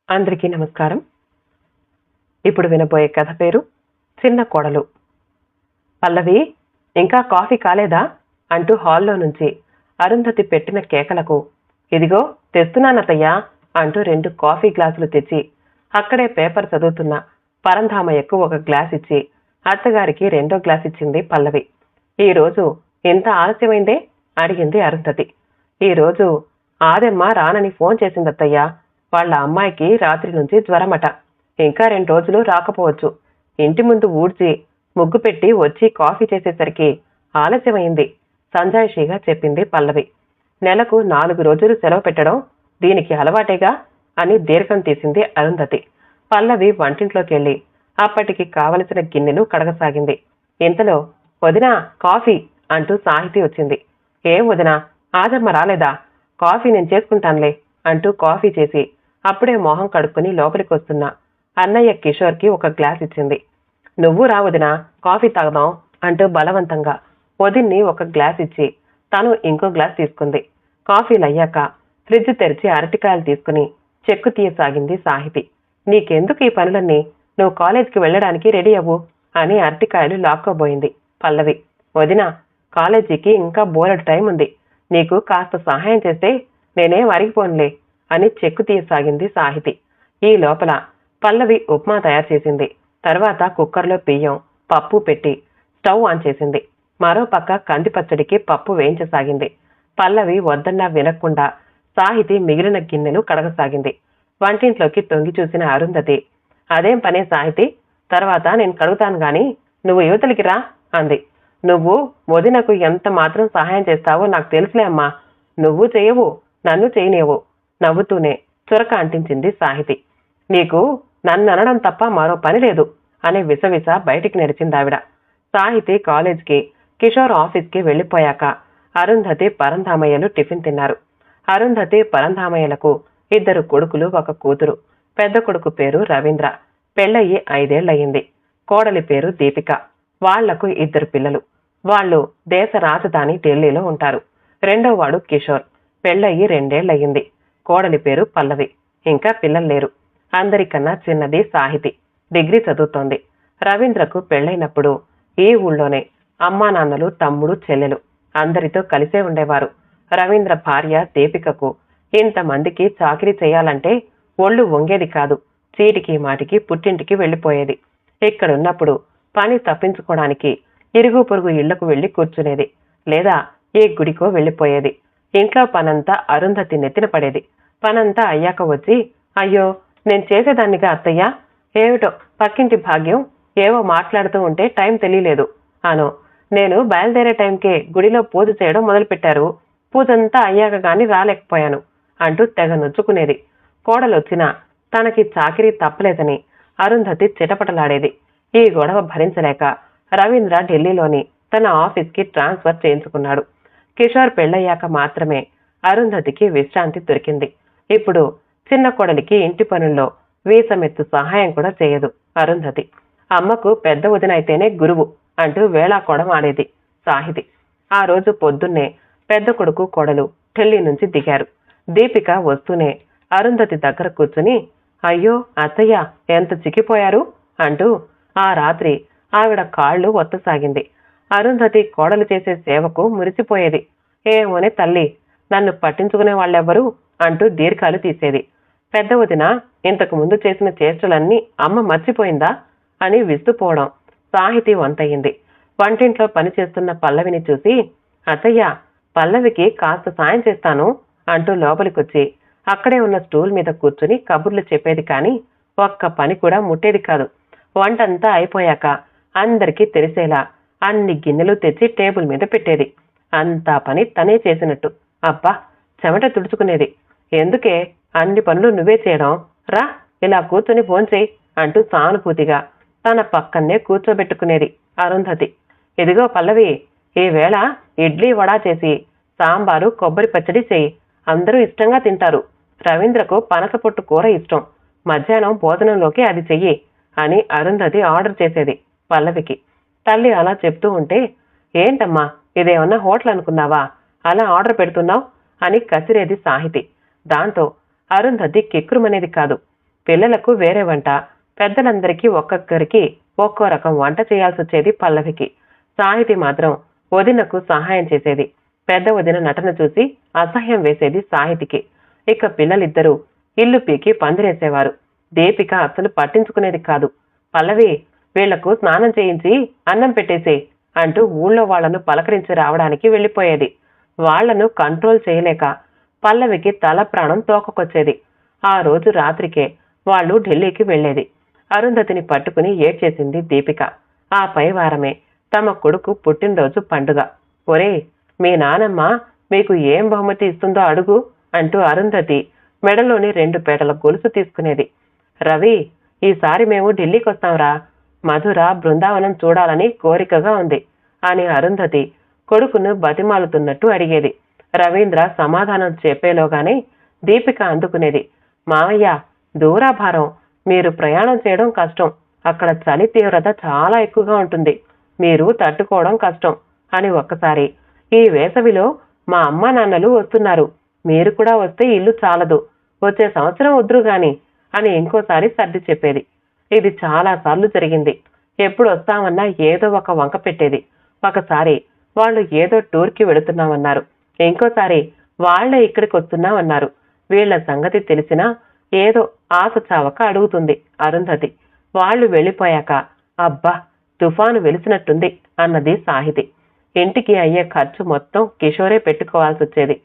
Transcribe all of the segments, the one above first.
అందరికీ నమస్కారం. ఇప్పుడు వినబోయే కథ పేరు చిన్న కోడలు. పల్లవి, ఇంకా కాఫీ కాలేదా అంటూ హాల్లో నుంచి అరుంధతి పెట్టిన కేకలకు ఇదిగో తెస్తున్నానతయ్యా అంటూ 2 కాఫీ గ్లాసులు తెచ్చి అక్కడే పేపర్ చదువుతున్న పరంధామయ్యకు ఒక గ్లాస్ ఇచ్చి అత్తగారికి 2వ గ్లాస్ ఇచ్చింది పల్లవి. ఈరోజు ఎంత ఆలస్యమైందే అడిగింది అరుంధతి. ఈరోజు ఆదెమ్మ రానని ఫోన్ చేసిందత్తయ్యా. వాళ్ళ అమ్మాయికి రాత్రి నుంచి జ్వరమట. ఇంకా 2 రోజులు రాకపోవచ్చు. ఇంటి ముందు ఊడ్చి ముగ్గు పెట్టి వచ్చి కాఫీ చేసేసరికి ఆలస్యమైంది సంజాయిషిగా చెప్పింది పల్లవి. నెలకు 4 రోజులు సెలవు పెట్టడం దీనికి అలవాటేగా అని దీర్ఘం తీసింది అరుంధతి. పల్లవి వంటింట్లోకి వెళ్ళి అప్పటికి కావలసిన గిన్నెలు కడగసాగింది. ఇంతలో వదినా కాఫీ అంటూ సాహితి వచ్చింది. ఏం వదినా, ఆదమ్మ రాలేదా? కాఫీ నేను చేసుకుంటానులే అంటూ కాఫీ చేసి అప్పుడే మొహం కడుక్కుని లోపలికి వస్తున్న అన్నయ్య కిషోర్కి ఒక గ్లాస్ ఇచ్చింది. నువ్వు రా వదినా, కాఫీ తాగదాం అంటూ బలవంతంగా వదిన్ని ఒక గ్లాస్ ఇచ్చి తను ఇంకో గ్లాస్ తీసుకుంది. కాఫీలు అయ్యాక ఫ్రిడ్జ్ తెరిచి అరటికాయలు తీసుకుని చెక్కు తీయసాగింది సాహితి. నీకెందుకు ఈ పనులన్నీ? నువ్వు కాలేజ్కి వెళ్ళడానికి రెడీ అవ్వు అని అరటికాయలు లాక్కోబోయింది పల్లవి. వదినా, కాలేజీకి ఇంకా బోలెడు టైం ఉంది. నీకు కాస్త సహాయం చేస్తే నేనేం అరిగిపోనులే అని చెక్కు తీయసాగింది సాహితి. ఈ లోపల పల్లవి ఉప్మా తయారు చేసింది. తర్వాత కుక్కర్లో బియ్యం, పప్పు పెట్టి స్టవ్ ఆన్ చేసింది. మరో పక్క కంది పచ్చడికి పప్పు వేయించసాగింది. పల్లవి వద్దన్నా వినకుండా సాహితి మిగిలిన గిన్నెలు కడగసాగింది. వంటింట్లోకి తొంగి చూసిన అరుంధతి, అదేం పనే సాహితి, తర్వాత నేను కడుగుతాను గాని నువ్వు యువతలికి రా అంది. నువ్వు వదినకు ఎంత మాత్రం సహాయం చేస్తావో నాకు తెలుసులే అమ్మా. నువ్వు చేయవు, నన్ను చేయనేవు నవ్వుతూనే చురక అంటించింది సాహితి. నీకు నన్ను అనడం తప్ప మరో పని లేదు అని విసవిస బయటికి నడిచిందావిడ. సాహితి కాలేజ్కి, కిషోర్ ఆఫీస్కి వెళ్ళిపోయాక అరుంధతి పరంధామయ్యలు టిఫిన్ తిన్నారు. అరుంధతి పరంధామయ్యలకు 2 కొడుకులు, 1 కూతురు. పెద్ద కొడుకు పేరు రవీంద్ర, పెళ్ళయి 5 ఏళ్లయింది. కోడలి పేరు దీపిక. వాళ్లకు 2 పిల్లలు. వాళ్ళు దేశ రాజధాని ఢిల్లీలో ఉంటారు. రెండో వాడు కిషోర్, పెళ్ళయి 2 ఏళ్లయింది. కోడలి పేరు పల్లవి. ఇంకా పిల్లలు లేరు. అందరికన్నా చిన్నది సాహితి, డిగ్రీ చదువుతోంది. రవీంద్రకు పెళ్ళైనప్పుడు ఈ ఊళ్ళోనే అమ్మా నాన్నలు, తమ్ముడు, చెల్లెలు అందరితో కలిసే ఉండేవారు. రవీంద్ర భార్య దీపికకు ఇంతమందికి చాకిరీ చేయాలంటే ఒళ్ళు వంగేది కాదు. చీటికి మాటికి పుట్టింటికి వెళ్ళిపోయేది. ఇక్కడున్నప్పుడు పని తప్పించుకోవడానికి ఇరుగు పొరుగు ఇళ్లకు వెళ్లి కూర్చునేది, లేదా ఏ గుడికో వెళ్ళిపోయేది. ఇంట్లో పనంతా అరుంధతి నెత్తిన పడేది. పనంతా అయ్యాక వచ్చి, అయ్యో నేను చేసేదాన్నిగా అత్తయ్య, ఏమిటో పక్కింటి భాగ్యం ఏవో మాట్లాడుతూ ఉంటే టైం తెలియలేదు అను. నేను బయలుదేరే టైంకే గుడిలో పూజ చేయడం మొదలుపెట్టారు. పూజంతా అయ్యాక గాని రాలేకపోయాను అంటూ తెగ నొచ్చుకునేది. కోడలొచ్చినా తనకి చాకిరీ తప్పలేదని అరుంధతి చిటపటలాడేది. ఈ గొడవ భరించలేక రవీంద్ర ఢిల్లీలోని తన ఆఫీస్కి ట్రాన్స్ఫర్ చేయించుకున్నాడు. కిషోర్ పెళ్ళయ్యాక మాత్రమే అరుంధతికి విశ్రాంతి దొరికింది. ఇప్పుడు చిన్న కోడలికి ఇంటి పనుల్లో వీసమెత్తు సహాయం కూడా చేయదు అరుంధతి. అమ్మకు పెద్ద వదిన అయితేనే గురువు అంటూ వేళాకోడం ఆడేది సాహితి. ఆ రోజు పొద్దున్నే పెద్ద కొడుకు, కోడలు ఢిల్లీ నుంచి దిగారు. దీపిక వస్తూనే అరుంధతి దగ్గర కూర్చుని, అయ్యో అత్తయ్య ఎంత చిక్కిపోయారు అంటూ ఆ రాత్రి ఆవిడ కాళ్ళు ఒత్తసాగింది. అరుంధతి కోడలు చేసే సేవకు మురిసిపోయేది. ఏమోనే తల్లి, నన్ను పట్టించుకునే వాళ్ళెవ్వరు అంటూ దీర్ఘాలు తీసేది. పెద్ద వదిన ఇంతకు ముందు చేసిన చేష్టలన్నీ అమ్మ మర్చిపోయిందా అని విస్తుపోవడం సాహితి వంతయింది. వంటింట్లో పనిచేస్తున్న పల్లవిని చూసి, అత్తయ్య పల్లవికి కాస్త సాయం చేస్తాను అంటూ లోపలికొచ్చి అక్కడే ఉన్న స్టూల్ మీద కూర్చుని కబుర్లు చెప్పేది. కానీ ఒక్క పని కూడా ముట్టేది కాదు. వంటంతా అయిపోయాక అందరికీ తెలిసేలా అన్ని గిన్నెలు తెచ్చి టేబుల్ మీద పెట్టేది. అంతా పని తనే చేసినట్టు. అబ్బా, చెమట తుడుచుకునేది. ఎందుకే అన్ని పనులు నువ్వే చేయడం, రా ఇలా కూర్చొని భోంచేయి అంటూ సానుభూతిగా తన పక్కనే కూర్చోబెట్టుకునేది అరుంధతి. ఇదిగో పల్లవి, ఈవేళ ఇడ్లీ వడా చేసి సాంబారు, కొబ్బరి పచ్చడి చేయి. అందరూ ఇష్టంగా తింటారు. రవీంద్రకు పనసపొట్టు కూర ఇష్టం. మధ్యాహ్నం భోజనంలోకి అది చెయ్యి అని అరుంధతి ఆర్డర్ చేసేది పల్లవికి. తల్లి అలా చెప్తూ ఉంటే, ఏంటమ్మా ఇదేమన్నా హోటల్ అనుకున్నావా, అలా ఆర్డర్ పెడుతున్నావు అని కసిరేది సాహితి. దాంతో అరుంధతి కిక్కురుమనేది కాదు. పిల్లలకు వేరే వంట, పెద్దలందరికీ ఒక్కొక్కరికి ఒక్కో రకం వంట చేయాల్సి వచ్చేది పల్లవికి. సాహితి మాత్రం వదినకు సహాయం చేసేది. పెద్ద వదిన నటన చూసి అసహ్యం వేసేది సాహితికి. ఇక పిల్లలిద్దరూ ఇల్లు పీకి పందిరేసేవారు. దీపిక అస్సలు పట్టించుకునేది కాదు. పల్లవి, వీళ్లకు స్నానం చేయించి అన్నం పెట్టేసే అంటూ ఊళ్ళో వాళ్లను పలకరించి రావడానికి వెళ్లిపోయేది. వాళ్లను కంట్రోల్ చేయలేక పల్లవికి తల ప్రాణం తోకకొచ్చేది. ఆ రోజు రాత్రికే వాళ్ళు ఢిల్లీకి వెళ్లేది. అరుంధతిని పట్టుకుని ఏడ్చేసింది దీపిక. ఆ పై వారమే తమ కొడుకు పుట్టినరోజు పండుగ. ఒరే, మీ నానమ్మ మీకు ఏం బహుమతి ఇస్తుందో అడుగు అంటూ అరుంధతి మెడలోని 2 పేటల గొలుసు తీసుకునేది. రవి, ఈసారి మేము ఢిల్లీకి వస్తాంరా, మధుర బృందావనం చూడాలని కోరికగా ఉంది అని అరుంధతి కొడుకును బతిమాలుతున్నట్టు అడిగేది. రవీంద్ర సమాధానం చెప్పేలోగానే దీపిక అందుకునేది. మావయ్య, దూరాభారం, మీరు ప్రయాణం చేయడం కష్టం, అక్కడ చలి తీవ్రత చాలా ఎక్కువగా ఉంటుంది, మీరు తట్టుకోవడం కష్టం అని ఒక్కసారి, ఈ వేసవిలో మా అమ్మా నాన్నలు వస్తున్నారు, మీరు కూడా వస్తే ఇల్లు చాలదు, వచ్చే సంవత్సరం వద్దురు గాని అని ఇంకోసారి సర్ది చెప్పేది. ఇది చాలాసార్లు జరిగింది. ఎప్పుడు వస్తామన్నా ఏదో ఒక వంక పెట్టేది. ఒకసారి వాళ్ళు ఏదో టూర్కి వెళుతున్నామన్నారు, ఇంకోసారి వాళ్లే ఇక్కడికి వస్తున్నామన్నారు. వీళ్ల సంగతి తెలిసినా ఏదో ఆశ చావక అడుగుతుంది అరుంధతి. వాళ్ళు వెళ్ళిపోయాక, అబ్బా, తుఫాను వెలిసినట్టుంది అన్నది సాహితి. ఇంటికి అయ్యే ఖర్చు మొత్తం కిషోరే పెట్టుకోవాల్సి వచ్చేది.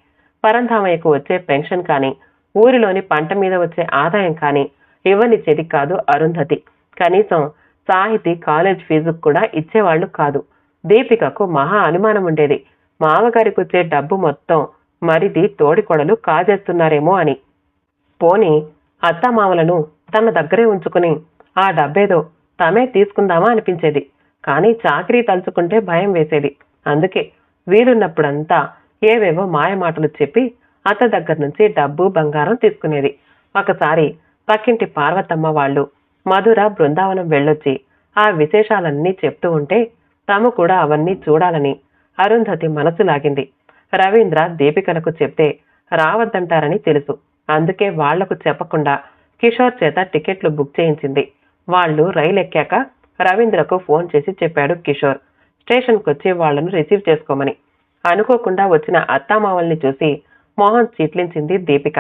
పరంధామయ్యకు వచ్చే పెన్షన్ కానీ, ఊరిలోని పంట మీద వచ్చే ఆదాయం కానీ ఇవ్వనిచ్చేది కాదు అరుంధతి. కనీసం సాహితి కాలేజ్ ఫీజుకు కూడా ఇచ్చేవాళ్లు కాదు. దీపికకు మహా అనుమానం ఉండేది, మామగారికి వచ్చే డబ్బు మొత్తం మరిది తోడికొడలు కాజేస్తున్నారేమో అని. పోని అత్తామామలను తన దగ్గరే ఉంచుకుని ఆ డబ్బేదో తమే తీసుకుందామా అనిపించేది. కానీ చాకరీ తలుచుకుంటే భయం వేసేది. అందుకే వీలున్నప్పుడంతా ఏవేవో మాయమాటలు చెప్పి అత్త దగ్గర నుంచి డబ్బు బంగారం తీసుకునేది. ఒకసారి పక్కింటి పార్వతమ్మ వాళ్ళు మధుర బృందావనం వెళ్ళొచ్చి ఆ విశేషాలన్నీ చెప్తూ ఉంటే తాము కూడా అవన్నీ చూడాలని అరుంధతి మనసు లాగింది. రవీంద్ర దీపికలకు చెప్తే రావద్దంటారని తెలుసు. అందుకే వాళ్లకు చెప్పకుండా కిషోర్ చేత టికెట్లు బుక్ చేయించింది. వాళ్ళు రైలు ఎక్కాక రవీంద్రకు ఫోన్ చేసి చెప్పాడు కిషోర్, స్టేషన్కి వచ్చి వాళ్లను రిసీవ్ చేసుకోమని. అనుకోకుండా వచ్చిన అత్తామావల్ని చూసి మోహన్ చీట్లించింది దీపిక.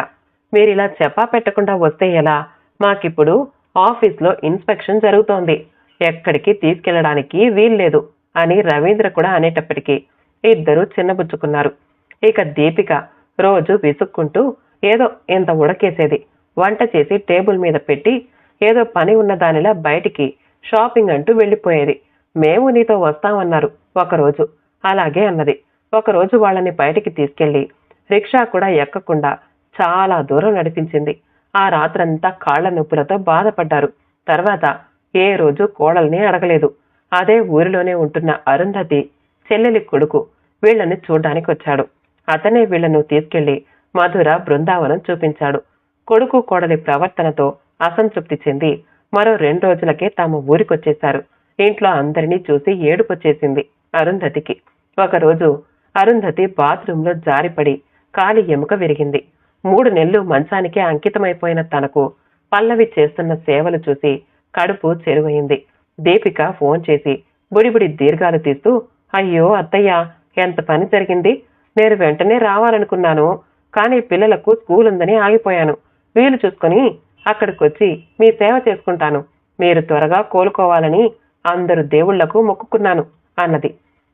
మీరిలా చెప్పా పెట్టకుండా వస్తే ఎలా? మాకిప్పుడు ఆఫీస్లో ఇన్స్పెక్షన్ జరుగుతోంది, ఎక్కడికి తీసుకెళ్లడానికి వీల్లేదు అని రవీంద్ర కూడా అనేటప్పటికీ ఇద్దరూ చిన్నబుచ్చుకున్నారు. ఇక దీపిక రోజు విసుక్కుంటూ ఏదో ఇంత ఉడకేసేది. వంట చేసి టేబుల్ మీద పెట్టి ఏదో పని ఉన్న దానిలా బయటికి షాపింగ్ అంటూ వెళ్ళిపోయేది. మేము నీతో వస్తామన్నారు ఒకరోజు, అలాగే అన్నది. ఒకరోజు వాళ్ళని బయటికి తీసుకెళ్లి రిక్షా కూడా ఎక్కకుండా చాలా దూరం నడిపించింది. ఆ రాత్రంతా కాళ్ల నొప్పులతో బాధపడ్డారు. తర్వాత ఏ రోజు కోడల్ని అడగలేదు. అదే ఊరిలోనే ఉంటున్న అరుంధతి చెల్లెలి కొడుకు వీళ్లని చూడ్డానికి వచ్చాడు. అతనే వీళ్లను తీసుకెళ్లి మధుర బృందావనం చూపించాడు. కొడుకు కోడలి ప్రవర్తనతో అసంతృప్తి చెంది మరో 2 రోజులకే తాము ఊరికొచ్చేశారు. ఇంట్లో అందరినీ చూసి ఏడుపొచ్చేసింది అరుంధతికి. ఒకరోజు అరుంధతి బాత్రూంలో జారిపడి కాలి ఎముక విరిగింది. 3 నెలలు మంచానికే అంకితమైపోయిన తనకు పల్లవి చేస్తున్న సేవలు చూసి కడుపు చెరువైంది. దీపిక ఫోన్ చేసి బుడిబుడి దీర్ఘాలు తీస్తూ, అయ్యో అత్తయ్య, ఎంత పని జరిగింది, నేను వెంటనే రావాలనుకున్నాను, కానీ పిల్లలకు స్కూల్ ఉందని ఆగిపోయాను, వీలు చూసుకుని అక్కడికొచ్చి మీ సేవ చేసుకుంటాను, మీరు త్వరగా కోలుకోవాలని అందరు దేవుళ్లకు మొక్కుకున్నాను అన్నది.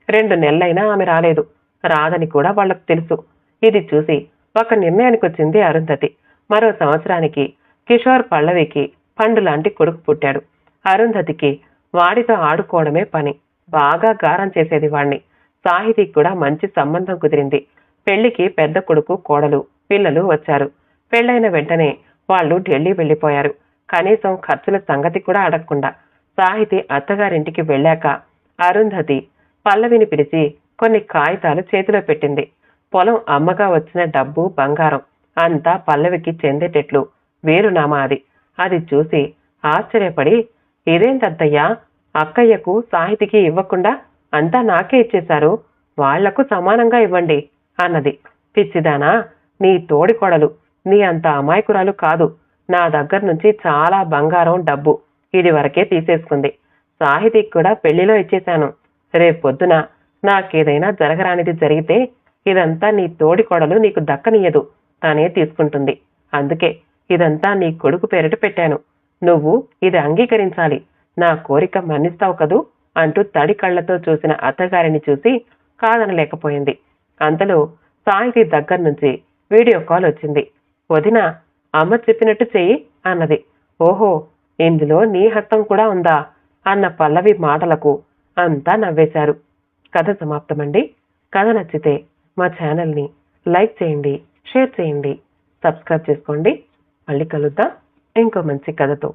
2 నెలలైనా ఆమె రాలేదు. రాదని కూడా వాళ్లకు తెలుసు. ఇది చూసి ఒక నిర్ణయానికి వచ్చింది అరుంధతి. మరో సంవత్సరానికి కిషోర్ పల్లవికి పండు లాంటి కొడుకు పుట్టాడు. అరుంధతికి వాడితో ఆడుకోవడమే పని. బాగా గారం చేసేది వాణ్ణి. సాహితికి కూడా మంచి సంబంధం కుదిరింది. పెళ్లికి పెద్ద కొడుకు కోడలు పిల్లలు వచ్చారు. పెళ్లైన వెంటనే వాళ్ళు ఢిల్లీ వెళ్లిపోయారు. కనీసం ఖర్చుల సంగతి కూడా అడగకుండా. సాహితి అత్తగారింటికి వెళ్ళాక అరుంధతి పల్లవిని పిలిచి కొన్ని కాగితాలు చేతిలో పెట్టింది. పొలం అమ్మగా వచ్చిన డబ్బు బంగారం అంతా పల్లవికి చెందేటట్లు వేరునామా అది. అది చూసి ఆశ్చర్యపడి, ఇదేంటత్తయ్యా, అక్కయ్యకు సాహితికి ఇవ్వకుండా అంతా నాకే ఇచ్చేశారు, వాళ్లకు సమానంగా ఇవ్వండి అన్నది. పిచ్చిదానా, నీ తోడికోడలు నీ అంత అమాయకురాలు కాదు. నా దగ్గర నుంచి చాలా బంగారం డబ్బు ఇది వరకే తీసేసుకుంది. సాహితీకి కూడా పెళ్లిలో ఇచ్చేశాను. రేపు పొద్దున నాకేదైనా జరగరానిది జరిగితే ఇదంతా నీ తోడి కోడలు నీకు దక్కనీయదు, తనే తీసుకుంటుంది. అందుకే ఇదంతా నీ కొడుకు పేరిట పెట్టాను. నువ్వు ఇది అంగీకరించాలి. నా కోరిక మన్నిస్తావు కదూ అంటూ తడి కళ్లతో చూసిన అత్తగారిని చూసి కాదనలేకపోయింది. అంతలో సాహితి దగ్గర నుంచి వీడియో కాల్ వచ్చింది. వదిన, అమ్మ చెప్పినట్టు చెయ్యి అన్నది. ఓహో, ఇందులో నీ హస్తం కూడా ఉందా అన్న పల్లవి మాటలకు అంతా నవ్వేశారు. కథ సమాప్తమండి. కథ నచ్చితే మా ఛానల్ని లైక్ చేయండి, షేర్ చేయండి, సబ్స్క్రైబ్ చేసుకోండి. మళ్ళీ కలుద్దాం ఇంకో మంచి కథతో.